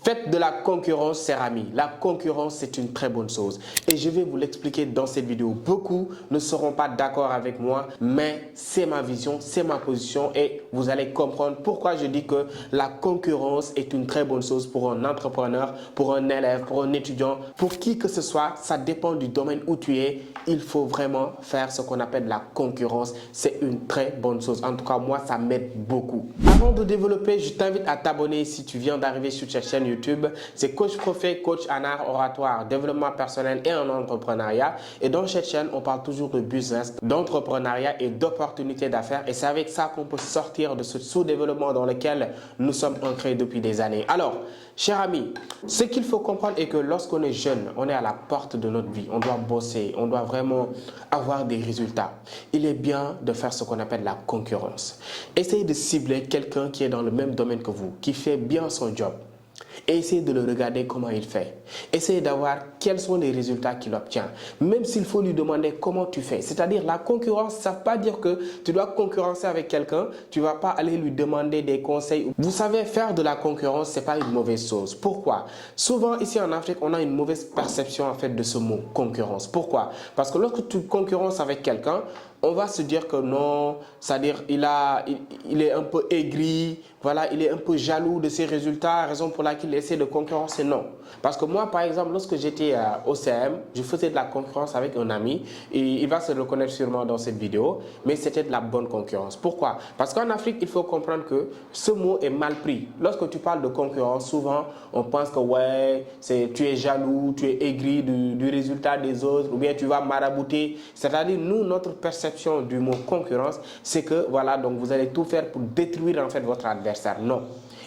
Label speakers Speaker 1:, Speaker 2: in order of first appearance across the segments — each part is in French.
Speaker 1: Faites de la concurrence, chers amis. La concurrence, c'est une très bonne chose. Et je vais vous l'expliquer dans cette vidéo. Beaucoup ne seront pas d'accord avec moi, mais c'est ma vision, c'est ma position et vous allez comprendre pourquoi je dis que la concurrence est une très bonne chose pour un entrepreneur, pour un élève, pour un étudiant, pour qui que ce soit. Ça dépend du domaine où tu es. Il faut vraiment faire ce qu'on appelle la concurrence. C'est une très bonne chose. En tout cas, moi, ça m'aide beaucoup. Avant de développer, je t'invite à t'abonner si tu viens d'arriver sur cette chaîne YouTube. C'est Coach Prophet, coach en art oratoire, développement personnel et en entrepreneuriat. Et dans cette chaîne, on parle toujours de business, d'entrepreneuriat et d'opportunités d'affaires. Et c'est avec ça qu'on peut sortir de ce sous-développement dans lequel nous sommes ancrés depuis des années. Alors, chers amis, ce qu'il faut comprendre est que lorsqu'on est jeune, on est à la porte de notre vie. On doit bosser, on doit vraiment avoir des résultats. Il est bien de faire ce qu'on appelle la concurrence. Essayez de cibler quelqu'un qui est dans le même domaine que vous, qui fait bien son job. Et essayez de le regarder comment il fait. Essayez d'avoir quels sont les résultats qu'il obtient. Même s'il faut lui demander comment tu fais. C'est-à-dire la concurrence, ça ne veut pas dire que tu dois concurrencer avec quelqu'un. Tu ne vas pas aller lui demander des conseils. Vous savez, faire de la concurrence, ce n'est pas une mauvaise chose. Pourquoi? Souvent, ici en Afrique, on a une mauvaise perception en fait de ce mot concurrence. Pourquoi? Parce que lorsque tu concurrences avec quelqu'un, on va se dire que non, c'est-à-dire il est un peu aigri, voilà, il est un peu jaloux de ses résultats, raison pour laquelle il essaie de concurrencer. Non. Parce que moi, par exemple, lorsque j'étais au CM, je faisais de la concurrence avec un ami, et il va se reconnaître sûrement dans cette vidéo, mais c'était de la bonne concurrence. Pourquoi? Parce qu'en Afrique, il faut comprendre que ce mot est mal pris. Lorsque tu parles de concurrence, souvent, on pense que ouais, tu es jaloux, tu es aigri du résultat des autres, ou bien tu vas marabouter. C'est-à-dire, nous, notre perception du mot concurrence, c'est que voilà, donc vous allez tout faire pour détruire en fait votre adversaire. Non.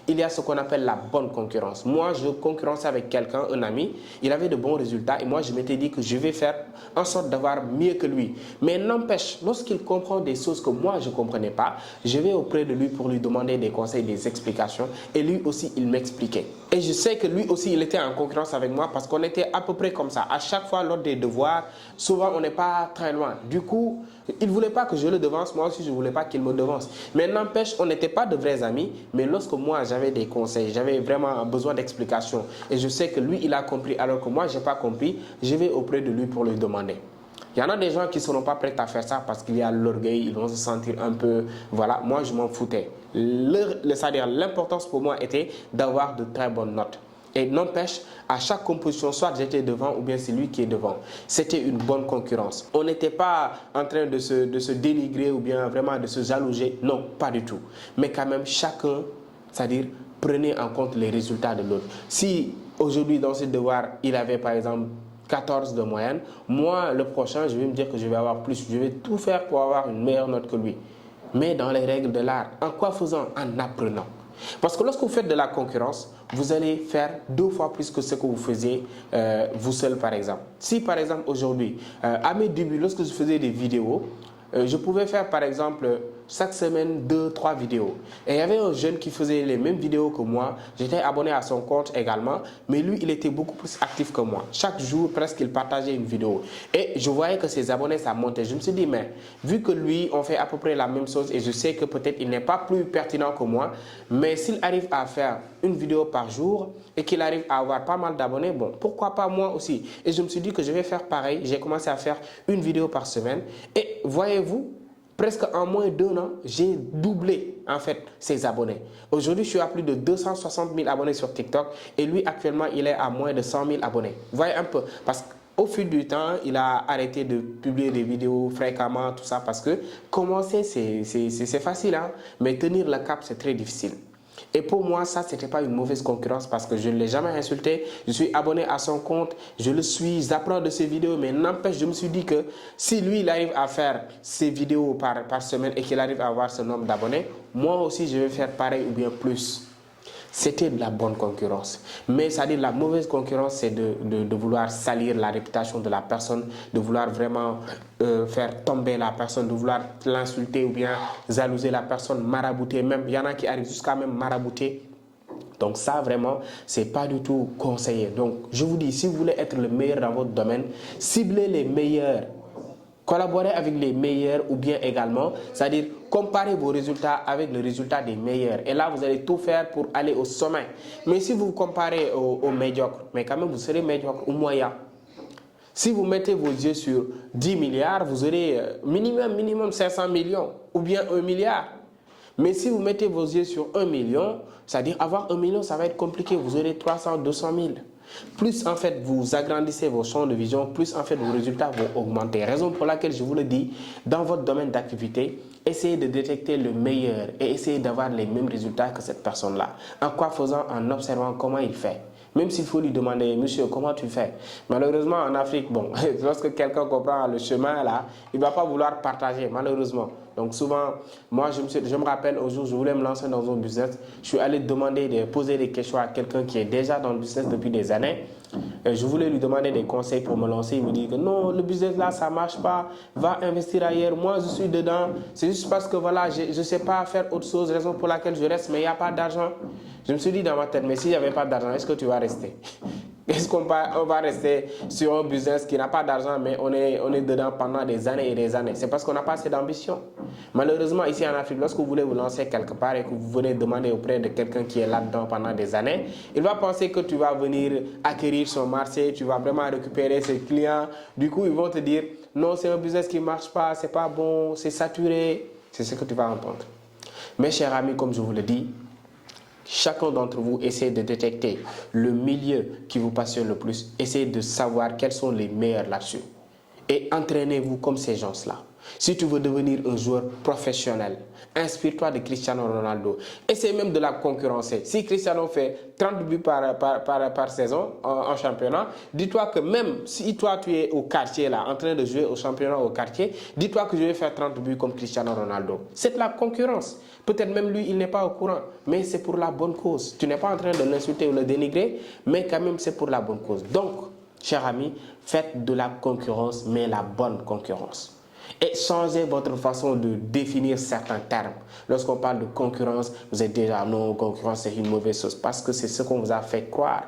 Speaker 1: Il y a ce qu'on appelle la bonne concurrence. Moi, je concurrençais avec quelqu'un, un ami, il avait de bons résultats et moi, je m'étais dit que je vais faire en sorte d'avoir mieux que lui. Mais n'empêche, lorsqu'il comprend des choses que moi, je ne comprenais pas, je vais auprès de lui pour lui demander des conseils, des explications et lui aussi, il m'expliquait. Et je sais que lui aussi, il était en concurrence avec moi parce qu'on était à peu près comme ça. À chaque fois, lors des devoirs, souvent, on n'est pas très loin. Du coup, il ne voulait pas que je le devance, moi aussi, je ne voulais pas qu'il me devance. Mais n'empêche, on n'était pas de vrais amis, mais lorsque moi, j'avais des conseils, j'avais vraiment besoin d'explications et je sais que lui, il a compris alors que moi, je n'ai pas compris, je vais auprès de lui pour lui demander. Il y en a des gens qui ne seront pas prêts à faire ça parce qu'il y a l'orgueil, ils vont se sentir un peu... Voilà, moi, je m'en foutais. C'est-à-dire, l'importance pour moi était d'avoir de très bonnes notes. Et n'empêche, à chaque composition, soit j'étais devant ou bien c'est lui qui est devant. C'était une bonne concurrence. On n'était pas en train de se dénigrer ou bien vraiment de se jalouser. Non, pas du tout. Mais quand même, chacun, c'est-à-dire, prenez en compte les résultats de l'autre. Si aujourd'hui, dans ce devoir, il avait par exemple 14 de moyenne, moi, le prochain, je vais me dire que je vais avoir plus. Je vais tout faire pour avoir une meilleure note que lui. Mais dans les règles de l'art, en quoi faisant? En apprenant. Parce que lorsque vous faites de la concurrence, vous allez faire 2 fois plus que ce que vous faisiez vous seul par exemple. Si par exemple aujourd'hui, à mes débuts, lorsque je faisais des vidéos, je pouvais faire par exemple chaque semaine 2-3 vidéos. Et il y avait un jeune qui faisait les mêmes vidéos que moi. J'étais abonné à son compte également. Mais lui, il était beaucoup plus actif que moi. Chaque jour, presque, il partageait une vidéo. Et je voyais que ses abonnés, ça montait. Je me suis dit, mais vu que lui, on fait à peu près la même chose et je sais que peut-être il n'est pas plus pertinent que moi, mais s'il arrive à faire une vidéo par jour et qu'il arrive à avoir pas mal d'abonnés, bon, pourquoi pas moi aussi? Et je me suis dit que je vais faire pareil. J'ai commencé à faire une vidéo par semaine. Et voyez-vous, presque en moins d'1 an, j'ai doublé en fait ses abonnés. Aujourd'hui, je suis à plus de 260 000 abonnés sur TikTok et lui actuellement, il est à moins de 100 000 abonnés. Vous voyez un peu, parce qu'au fil du temps, il a arrêté de publier des vidéos fréquemment, tout ça, parce que commencer, c'est facile, hein, mais tenir le cap, c'est très difficile. Et pour moi, ça, ce n'était pas une mauvaise concurrence parce que je ne l'ai jamais insulté. Je suis abonné à son compte, je le suis, j'apprends de ses vidéos. Mais n'empêche, je me suis dit que si lui, il arrive à faire ses vidéos par semaine et qu'il arrive à avoir ce nombre d'abonnés, moi aussi, je vais faire pareil ou bien plus. C'était de la bonne concurrence. Mais c'est-à-dire la mauvaise concurrence, c'est de vouloir salir la réputation de la personne, de vouloir vraiment faire tomber la personne, de vouloir l'insulter ou bien jalouser la personne, marabouter même. Il y en a qui arrivent jusqu'à même marabouter. Donc ça, vraiment, c'est pas du tout conseillé. Donc, je vous dis, si vous voulez être le meilleur dans votre domaine, ciblez les meilleurs. Collaborez avec les meilleurs ou bien également, c'est-à-dire comparez vos résultats avec le résultat des meilleurs. Et là, vous allez tout faire pour aller au sommet. Mais si vous comparez aux médiocres, mais quand même, vous serez médiocre ou moyen. Si vous mettez vos yeux sur 10 milliards, vous aurez minimum 500 millions ou bien 1 milliard. Mais si vous mettez vos yeux sur 1 million, c'est-à-dire avoir 1 million, ça va être compliqué. Vous aurez 300, 200 000. Plus en fait vous agrandissez vos champs de vision, plus en fait vos résultats vont augmenter. Raison pour laquelle je vous le dis, dans votre domaine d'activité, essayez de détecter le meilleur et essayez d'avoir les mêmes résultats que cette personne-là. En quoi faisant? En observant comment il fait. Même s'il faut lui demander, monsieur, comment tu fais? Malheureusement, en Afrique, bon, lorsque quelqu'un comprend le chemin là, il ne va pas vouloir partager, malheureusement. Donc souvent, moi, je me rappelle un jour, je voulais me lancer dans un business. Je suis allé poser des questions à quelqu'un qui est déjà dans le business depuis des années. Je voulais lui demander des conseils pour me lancer. Il me dit que non, le business là, ça ne marche pas. Va investir ailleurs. Moi, je suis dedans. C'est juste parce que voilà, je ne sais pas faire autre chose, raison pour laquelle je reste, mais il n'y a pas d'argent. Je me suis dit dans ma tête, mais s'il n'y avait pas d'argent, est-ce que tu vas rester? Est-ce qu'on va rester sur un business qui n'a pas d'argent, mais on est dedans pendant des années et des années? C'est parce qu'on n'a pas assez d'ambition. Malheureusement, ici en Afrique, lorsque vous voulez vous lancer quelque part et que vous venez demander auprès de quelqu'un qui est là-dedans pendant des années, il va penser que tu vas venir acquérir son marché, tu vas vraiment récupérer ses clients. Du coup, ils vont te dire, non, c'est un business qui ne marche pas, c'est pas bon, c'est saturé. C'est ce que tu vas entendre. Mes chers amis, comme je vous le dis, chacun d'entre vous essaie de détecter le milieu qui vous passionne le plus. Essayez de savoir quels sont les meilleurs là-dessus. Et entraînez-vous comme ces gens-là. Si tu veux devenir un joueur professionnel, inspire-toi de Cristiano Ronaldo. Essaye même de la concurrencer. Si Cristiano fait 30 buts par saison en championnat, dis-toi que même si toi tu es au quartier là, en train de jouer au championnat au quartier, dis-toi que je vais faire 30 buts comme Cristiano Ronaldo. C'est de la concurrence. Peut-être même lui, il n'est pas au courant, mais c'est pour la bonne cause. Tu n'es pas en train de l'insulter ou le dénigrer, mais quand même c'est pour la bonne cause. Donc, chers amis, faites de la concurrence, mais la bonne concurrence. Et changez votre façon de définir certains termes. Lorsqu'on parle de concurrence, vous êtes déjà non, concurrence c'est une mauvaise chose. Parce que c'est ce qu'on vous a fait croire.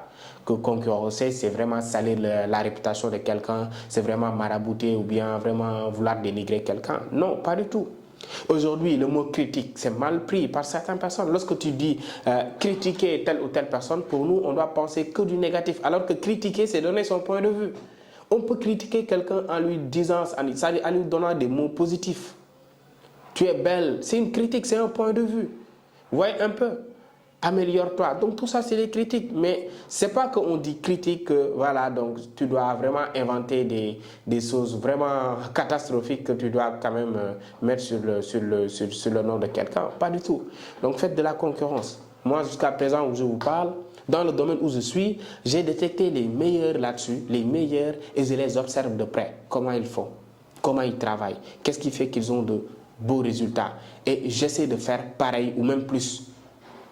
Speaker 1: Que concurrencer, c'est vraiment salir la réputation de quelqu'un, c'est vraiment marabouter ou bien vraiment vouloir dénigrer quelqu'un. Non, pas du tout. Aujourd'hui, le mot critique, c'est mal pris par certaines personnes. Lorsque tu dis critiquer telle ou telle personne, pour nous, on doit penser que du négatif. Alors que critiquer, c'est donner son point de vue. On peut critiquer quelqu'un en lui disant, en lui donnant des mots positifs. Tu es belle, c'est une critique, c'est un point de vue. Voyez un peu, améliore-toi. Donc tout ça, c'est des critiques. Mais c'est pas qu'on dit critique, voilà, donc tu dois vraiment inventer des choses vraiment catastrophiques que tu dois quand même mettre sur le nom de quelqu'un. Pas du tout. Donc faites de la concurrence. Moi, jusqu'à présent où je vous parle, dans le domaine où je suis, j'ai détecté les meilleurs là-dessus, les meilleurs, et je les observe de près. Comment ils font, comment ils travaillent, qu'est-ce qui fait qu'ils ont de beaux résultats. Et j'essaie de faire pareil ou même plus.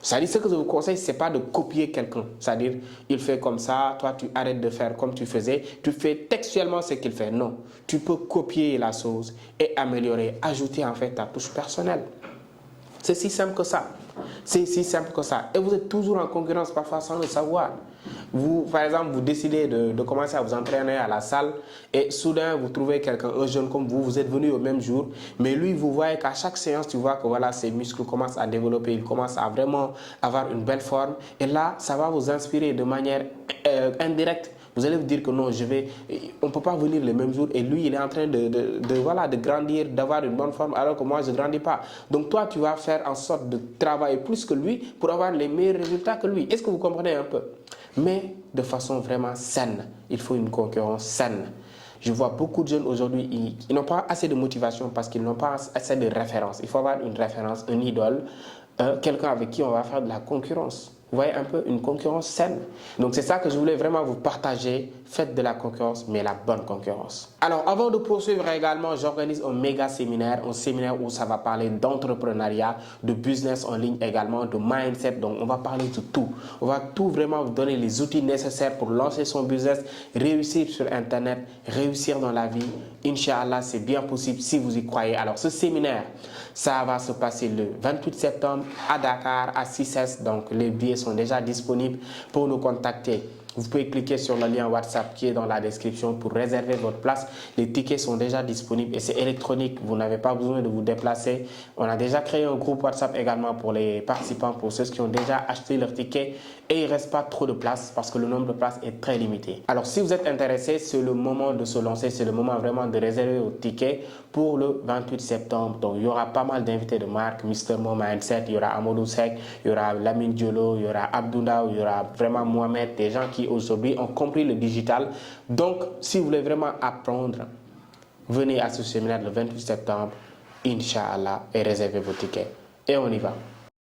Speaker 1: C'est-à-dire, ce que je vous conseille, ce n'est pas de copier quelqu'un. C'est-à-dire, il fait comme ça, toi tu arrêtes de faire comme tu faisais, tu fais textuellement ce qu'il fait. Non, tu peux copier la chose et améliorer, ajouter en fait ta touche personnelle. C'est si simple que ça. C'est si simple que ça. Et vous êtes toujours en concurrence parfois sans le savoir. Vous, par exemple, vous décidez de commencer à vous entraîner à la salle et soudain vous trouvez quelqu'un, un jeune comme vous, vous êtes venu au même jour, mais lui, vous voyez qu'à chaque séance, tu vois que voilà, ses muscles commencent à développer, il commence à vraiment avoir une belle forme. Et là, ça va vous inspirer de manière indirecte. Vous allez vous dire que non, on ne peut pas venir le même jour et lui, il est en train de grandir, d'avoir une bonne forme alors que moi, je ne grandis pas. Donc toi, tu vas faire en sorte de travailler plus que lui pour avoir les meilleurs résultats que lui. Est-ce que vous comprenez un peu? Mais de façon vraiment saine. Il faut une concurrence saine. Je vois beaucoup de jeunes aujourd'hui, ils n'ont pas assez de motivation parce qu'ils n'ont pas assez de référence. Il faut avoir une référence, un idole, quelqu'un avec qui on va faire de la concurrence. Vous voyez un peu, une concurrence saine. Donc c'est ça que je voulais vraiment vous partager. Faites de la concurrence, mais la bonne concurrence. Alors avant de poursuivre également, j'organise un méga séminaire. Un séminaire où ça va parler d'entrepreneuriat, de business en ligne également, de mindset. Donc on va parler de tout. On va tout vraiment vous donner les outils nécessaires pour lancer son business, réussir sur Internet, réussir dans la vie. Inch'Allah, c'est bien possible si vous y croyez. Alors ce séminaire, ça va se passer le 28 septembre à Dakar, à 6S. Donc les billets sont déjà disponibles pour nous contacter Vous pouvez cliquer sur le lien WhatsApp qui est dans la description pour réserver votre place. Les tickets sont déjà disponibles et c'est électronique. Vous n'avez pas besoin de vous déplacer. On a déjà créé un groupe WhatsApp également pour les participants, pour ceux qui ont déjà acheté leur ticket. Et il ne reste pas trop de place parce que le nombre de places est très limité. Alors si vous êtes intéressé, c'est le moment de se lancer. C'est le moment vraiment de réserver vos tickets pour le 28 septembre. Donc il y aura pas mal d'invités de marque. Mr. Mo Mindset, il y aura Amadou Sek, il y aura Lamine Diolo, il y aura Abdounda, il y aura vraiment Mohamed, des gens qui aujourd'hui ont compris le digital. Donc, si vous voulez vraiment apprendre, venez à ce séminaire le 28 septembre, Inch'Allah, et réservez vos tickets. Et on y va.